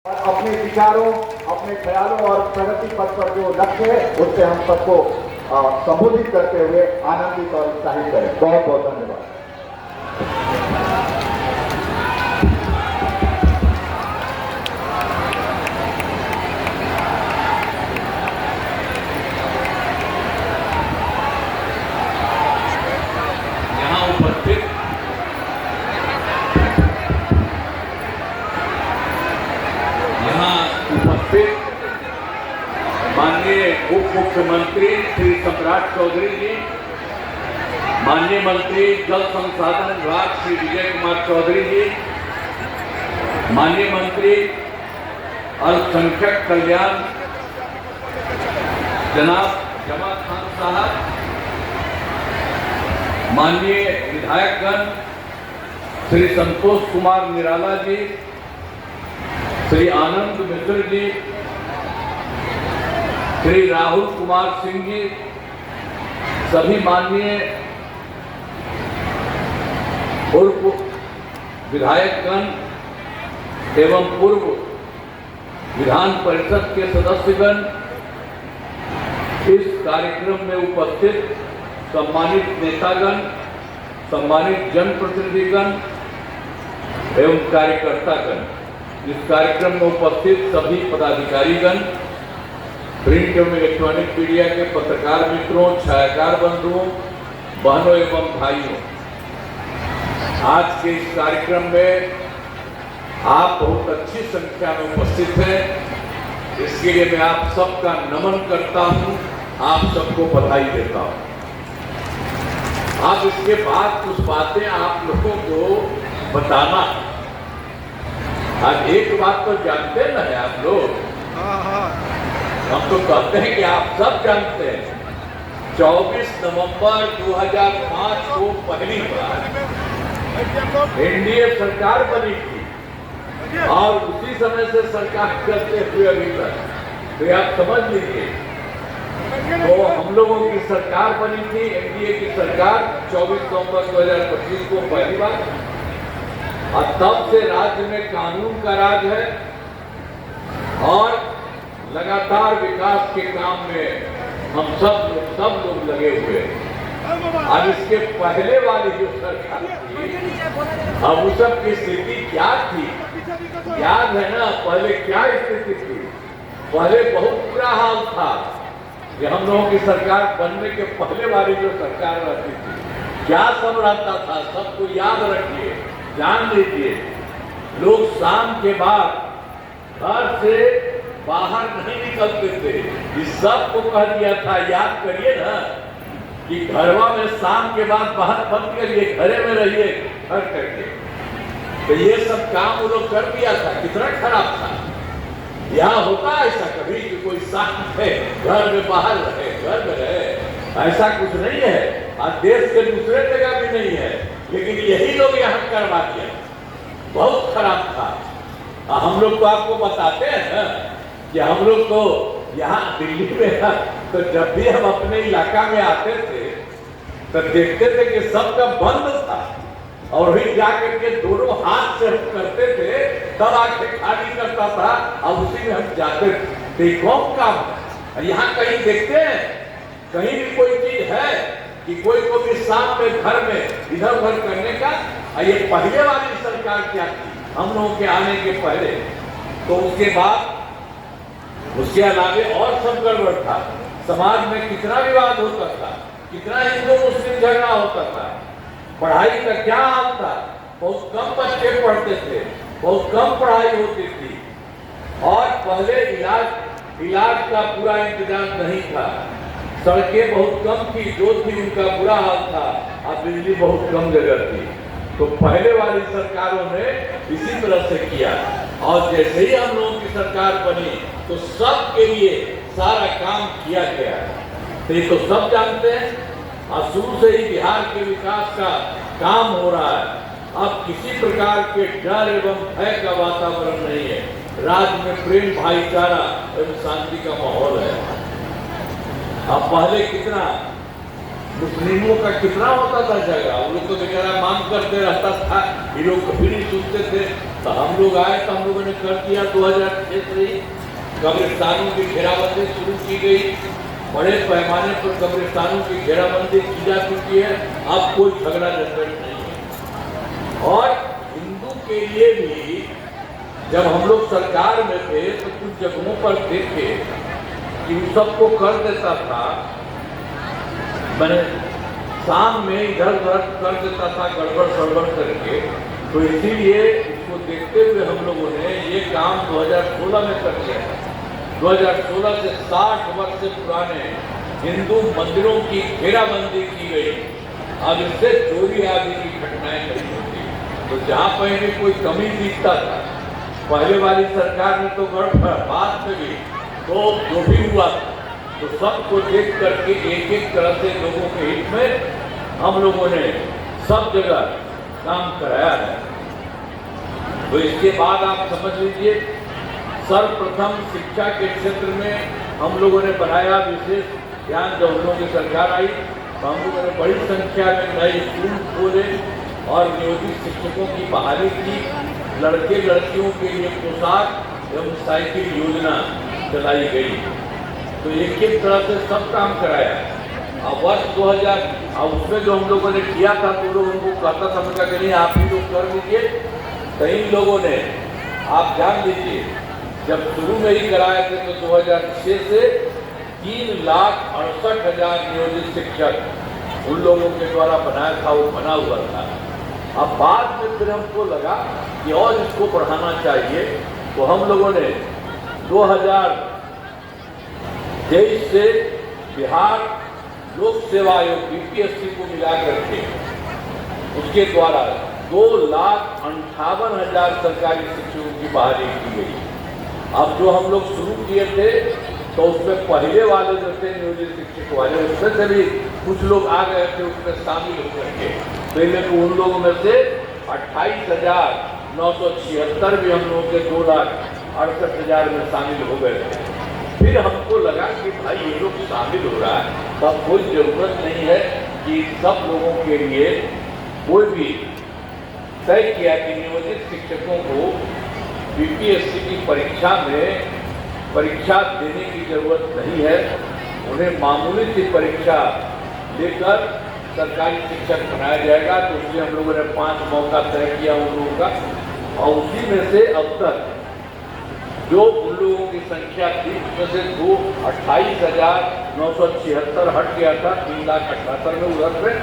अपने विचारों, अपने ख्यालों और प्रगति पथ पर जो लक्ष्य है उससे हम सबको संबोधित करते हुए आनंदित और उत्साहित करें। बहुत बहुत धन्यवाद। माननीय उप मुख्यमंत्री श्री सम्राट चौधरी जी, माननीय मंत्री जल संसाधन विभाग श्री विजय कुमार चौधरी जी, माननीय मंत्री अल्पसंख्यक कल्याण जनाब जमा खान साहब, माननीय विधायकगण श्री संतोष कुमार निराला जी, श्री आनंद मिश्र जी, श्री राहुल कुमार सिंह जी, सभी माननीय पूर्व विधायकगण एवं पूर्व विधान परिषद के सदस्यगण, इस कार्यक्रम में उपस्थित सम्मानित नेतागण, सम्मानित जनप्रतिनिधिगण एवं कार्यकर्तागण, इस कार्यक्रम में उपस्थित सभी पदाधिकारीगण, प्रिंट एवं इलेक्ट्रॉनिक मीडिया के पत्रकार मित्रों, छायाकार बंधुओं, बहनों एवं भाइयों, आज के इस कार्यक्रम में आप बहुत अच्छी संख्या में उपस्थित हैं। इसके लिए मैं आप सबका नमन करता हूं, आप सबको बधाई देता हूं। अब इसके बाद कुछ बातें आप लोगों को बताना। आज एक बात तो जानते ना है आप लोग, हम तो कहते हैं कि आप सब जानते हैं 24 नवंबर 2005 को पहली बार एनडीए सरकार बनी थी और उसी समय से सरकार चलते हुए अभी तक, तो आप समझ लीजिए। तो हम लोगों की सरकार बनी थी, एनडीए की सरकार 24 नवंबर 2025 को पहली बार, और तब से राज्य में कानून का राज है और लगातार विकास के काम में हम सब लोग लगे हुए हैं। अब इसके पहले वाली जो सरकार थी, अब उस सब की स्थिति क्या थी याद है ना? पहले क्या स्थिति थी? पहले बहुत बुरा हाल था कि हम लोगों की सरकार बनने के पहले वाली जो सरकार रहती थी, क्या सब रहता था, सबको याद रखिए, जान लीजिए। लोग शाम के बाद घर से बाहर नहीं निकलते थे। इस सबको कह दिया था, याद करिए ना, कि घरवा में शाम के बाद बाहर बंद करिए, घरे में रहिए घर करके। तो ये सब काम वो लोग कर दिया था। कितना खराब था। यहाँ होता ऐसा कभी कि कोई शाम है घर में बाहर रहे, घर में रहे, ऐसा कुछ नहीं है। आज देश के दूसरे जगह भी नहीं है, लेकिन यही लोग यहाँ करवा दिया। बहुत खराब था। हम लोग तो आपको बताते हैं ना कि हम लोग तो यहाँ दिल्ली में तो जब भी हम अपने इलाका में आते थे तो देखते थे कि सबका बंद था, और वही जाकर के दोनों हाथ से हम करते थे, तब आके खाली करता था और उसी में हम जाते थे। कौन काम है? यहाँ कहीं देखते हैं कहीं भी कोई चीज है कि कोई को भी शाम में घर में इधर उधर करने का? ये पहले वाली सरकार क्या थी हम लोगों के आने के पहले। तो उसके बाद उसके अलावे और सब गड़बड़ था। समाज में कितना विवाद होता था, कितना हिंदू मुस्लिम झगड़ा होता था। पढ़ाई का क्या हाल था, बहुत कम बच्चे पढ़ते थे, बहुत कम पढ़ाई होती थी, और पहले इलाज का पूरा इंतजाम नहीं था। सड़कें बहुत कम थी, जो थी उनका बुरा हाल था, और बिजली बहुत कम जगह थी। तो पहले वाली सरकारों ने इसी तरह से किया, और जैसे ही हम लोगों की सरकार बनी तो सबके लिए सारा काम किया गया। तो ये तो सब जानते हैं। और शुरू से ही बिहार के विकास का काम हो रहा है। अब किसी प्रकार के डर एवं भय का वातावरण नहीं है। राज्य में प्रेम, भाईचारा एवं शांति का माहौल है। अब पहले कितना मुस्लिमों का कितना होता था जगह, वो लोग तो बेचारा मांग करते रहता था, ये लोग कभी नहीं सुनते थे। तो हम लोग आए तो हम लोगों ने कर दिया 2006 से ही कब्रिस्तानों की घेराबंदी शुरू की गई। बड़े पैमाने पर कब्रिस्तानों की घेराबंदी की जा चुकी है। अब कोई झगड़ा झंझट नहीं है। और हिंदू के लिए भी जब हम लोग सरकार में थे तो कुछ जगहों पर देखे कि उन सबको कर देता था, मैंने शाम में इधर उधर कर देता था गड़बड़ सड़बड़ करके। तो इसीलिए इसको देखते हुए हम लोगों ने ये काम 2016 में कर दिया। 2016 से 60 वर्ष से पुराने हिंदू मंदिरों की घेराबंदी की गई। अब इससे चोरी आदि की घटनाएं नहीं होती। तो जहाँ कहीं भी कोई कमी दिखता था, पहले वाली सरकार ने तो बात में भी तो जो भी हुआ तो सबको देख करके एक एक तरह से लोगों के हित में हम लोगों ने सब जगह काम कराया है। तो इसके बाद आप समझ लीजिए, सर्वप्रथम शिक्षा के क्षेत्र में हम लोगों ने बनाया विशेष ध्यान। जब हम लोगों की सरकार आई तो हम लोगों ने बड़ी संख्या में नए स्कूल खोले और नियोजित शिक्षकों की बहाली की। लड़के लड़कियों के लिए पोशाक एवं साइकिल योजना चलाई गई। तो एक एक तरह से सब काम कराया। अब वर्ष 2000 अब उसमें जो हम लोगों ने किया था तो लोग उनको कहता समझा कि नहीं आप ही लोग कर लीजिए। कई लोगों ने, आप जान लीजिए, जब शुरू में ही कराए थे तो 2006 से 3,68,000 नियोजित शिक्षक उन लोगों के द्वारा बनाया था, वो बना हुआ था। अब बाद में फिर हमको लगा कि और इसको बढ़ाना चाहिए। तो हम लोगों ने 2023 से बिहार लोक सेवा आयोग बीपीएससी को मिला करके उसके द्वारा 2,58,000 सरकारी शिक्षकों की बहाली की गई। अब जो हम लोग शुरू किए थे तो उसमें पहले वाले जो थे नियोजित शिक्षक वाले, उसमें से भी कुछ लोग आ गए थे उसमें शामिल होकर के। पहले तो उन लोगों में से 28,976 भी हम लोगों के 2,68,000 में शामिल हो गए थे। फिर हमको लगा कि भाई ये लोग शामिल हो रहा है, तब कोई जरूरत नहीं है कि सब लोगों के लिए कोई भी तय किया कि नियोजित शिक्षकों को बीपीएससी की परीक्षा में परीक्षा देने की जरूरत नहीं है। उन्हें मामूली सी परीक्षा लेकर सरकारी शिक्षक बनाया जाएगा। तो उसमें हम लोगों ने 5 मौका तय किया उन लोगों का, और उसी में से अब तक जो उन लोगों की संख्या थी उसमें से 28,976 हट गया था 3,78,000 में उधर में।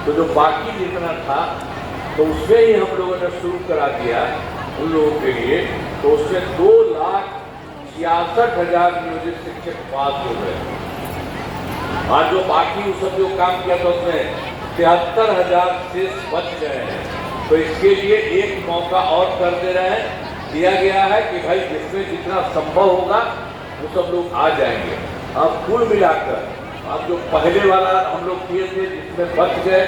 तो जो बाकी जितना था तो उसमें ही हम लोगों ने शुरू करा दिया उन लोगों के लिए। तो उसमें 2,66,000 नियोजित शिक्षक पास हो गए। और जो बाकी सब जो काम किया था उसमें 73,000 से बच गए हैं। तो इसके लिए एक मौका और कर दे रहे हैं, दिया गया है कि भाई जिसमें जितना संभव होगा वो सब लोग आ जाएंगे। अब कुल मिलाकर अब जो पहले वाला हम लोग किए थे जिसमें बच गए,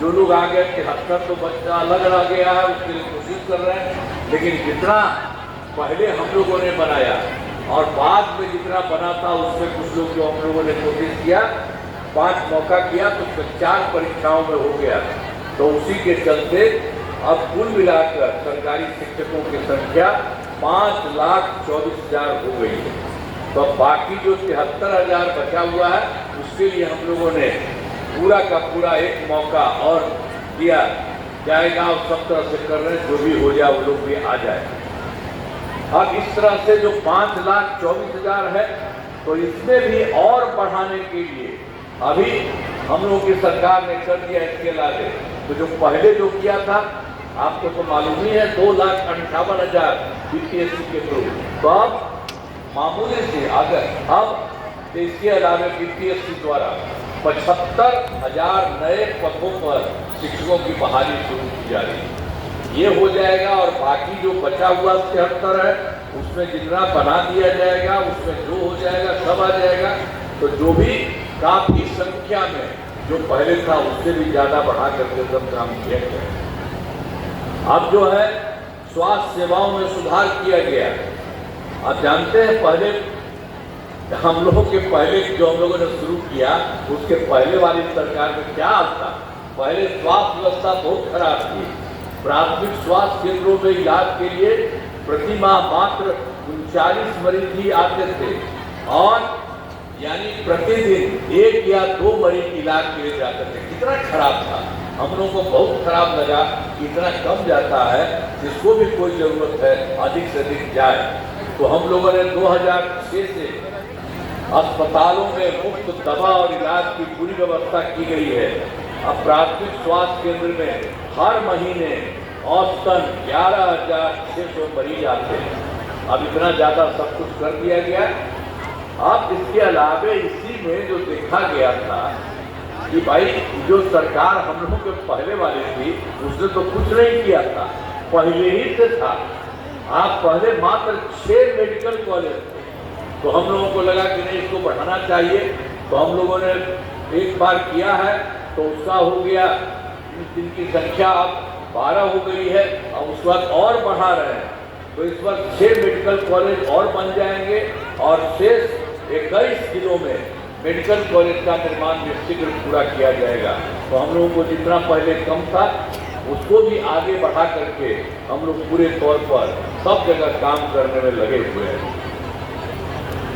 जो लोग आ गए 73 तो बच्चा अलग रह गया है, उसके लिए कोशिश कर रहे हैं। लेकिन जितना पहले हम लोगों ने बनाया और बाद में जितना बना था उसमें कुछ लोग जो हम लोगों ने कोशिश किया 5 मौका किया तो उसमें 4 परीक्षाओं में हो गया। तो उसी के चलते अब कुल मिलाकर सरकारी शिक्षकों की संख्या 5,24,000 हो गई है। तो अब बाकी जो 73,000 बचा हुआ है उसके लिए हम लोगों ने पूरा का पूरा एक मौका और दिया जाएगा और सब तरह से कर रहे हैं, जो भी हो जाए वो लोग भी आ जाए। अब इस तरह से जो 5,24,000 है तो इसमें भी और बढ़ाने के लिए अभी हम लोगों की सरकार ने कर दिया इसके अलावा। तो जो पहले जो किया था आपको तो मालूम ही है 2,58,000 बीपीएससी के थ्रू। तो अब मामूली से अगर अब इसके अलावा बीपीएससी द्वारा 75,000 नए पदों पर शिक्षकों की बहाली शुरू की जा रही है। ये हो जाएगा और बाकी जो बचा हुआ 73 है उसमें जितना बना दिया जाएगा उसमें जो हो जाएगा सब आ जाएगा। तो जो भी काफी संख्या में जो पहले था उससे भी ज्यादा बढ़ा करके सब काम किया गया। अब जो है स्वास्थ्य सेवाओं में सुधार किया गया। आप जानते हैं पहले हम लोगों के पहले जो हम लोगों ने शुरू किया उसके पहले वाली सरकार में क्या हाल था। पहले स्वास्थ्य व्यवस्था बहुत खराब थी। प्राथमिक स्वास्थ्य केंद्रों में इलाज के लिए प्रति माह मात्र 39 मरीज ही आते थे और यानी प्रतिदिन 1 या 2 मरीज इलाज के लिए जाते थे। कितना खराब था, हम लोगों को बहुत खराब लगा कि इतना कम जाता है, जिसको भी कोई जरूरत है अधिक से अधिक जाए। तो हम लोगों ने 2006 से अस्पतालों में मुफ्त दवा और इलाज की पूरी व्यवस्था की गई है। अब प्राथमिक स्वास्थ्य केंद्र में हर महीने औसतन 11,600 मरीज आते हैं। अब इतना ज़्यादा सब कुछ कर दिया गया। अब इसके अलावे इसी में जो देखा गया था कि भाई जो सरकार हम लोगों के पहले वाली थी उसने तो कुछ नहीं किया था, पहले ही से था। आप पहले मात्र 6 मेडिकल कॉलेज थे, तो हम लोगों को लगा कि नहीं इसको बढ़ाना चाहिए। तो हम लोगों ने एक बार किया है तो उसका हो गया, इनकी संख्या अब 12 हो गई है और उस वक्त और बढ़ा रहे हैं। तो इस वक्त 6 मेडिकल कॉलेज और बन जाएंगे और शेष 21 जिलों में मेडिकल कॉलेज का निर्माण शीघ्र पूरा किया जाएगा। तो हम लोगों को जितना पहले कम था उसको भी आगे बढ़ा करके हम लोग पूरे तौर पर सब जगह काम करने में लगे हुए हैं।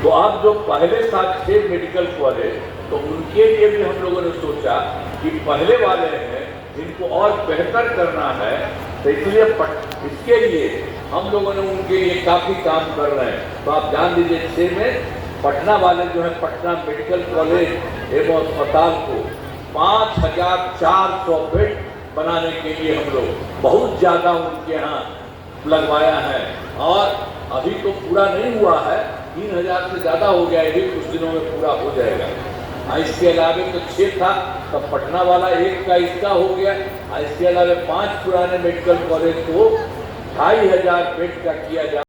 तो अब जो पहले था 6 मेडिकल कॉलेज, तो उनके लिए भी हम लोगों ने सोचा कि पहले वाले हैं इनको और बेहतर करना है, तो इसलिए इसके लिए हम लोगों ने उनके लिए काफ़ी काम कर रहे हैं। तो आप जान लीजिए 6 में पटना वाले जो है पटना मेडिकल कॉलेज एवं अस्पताल को 5,400 बेड बनाने के लिए हम लोग बहुत ज़्यादा उनके यहाँ लगवाया है और अभी तो पूरा नहीं हुआ है, 3,000 से ज़्यादा हो गया है, कुछ दिनों में पूरा हो जाएगा। इसके अलावे तो 6 था, तब पटना वाला 1 का इसका हो गया। इसके अलावे 5 पुराने मेडिकल कॉलेज को 2,500 बेड का किया जा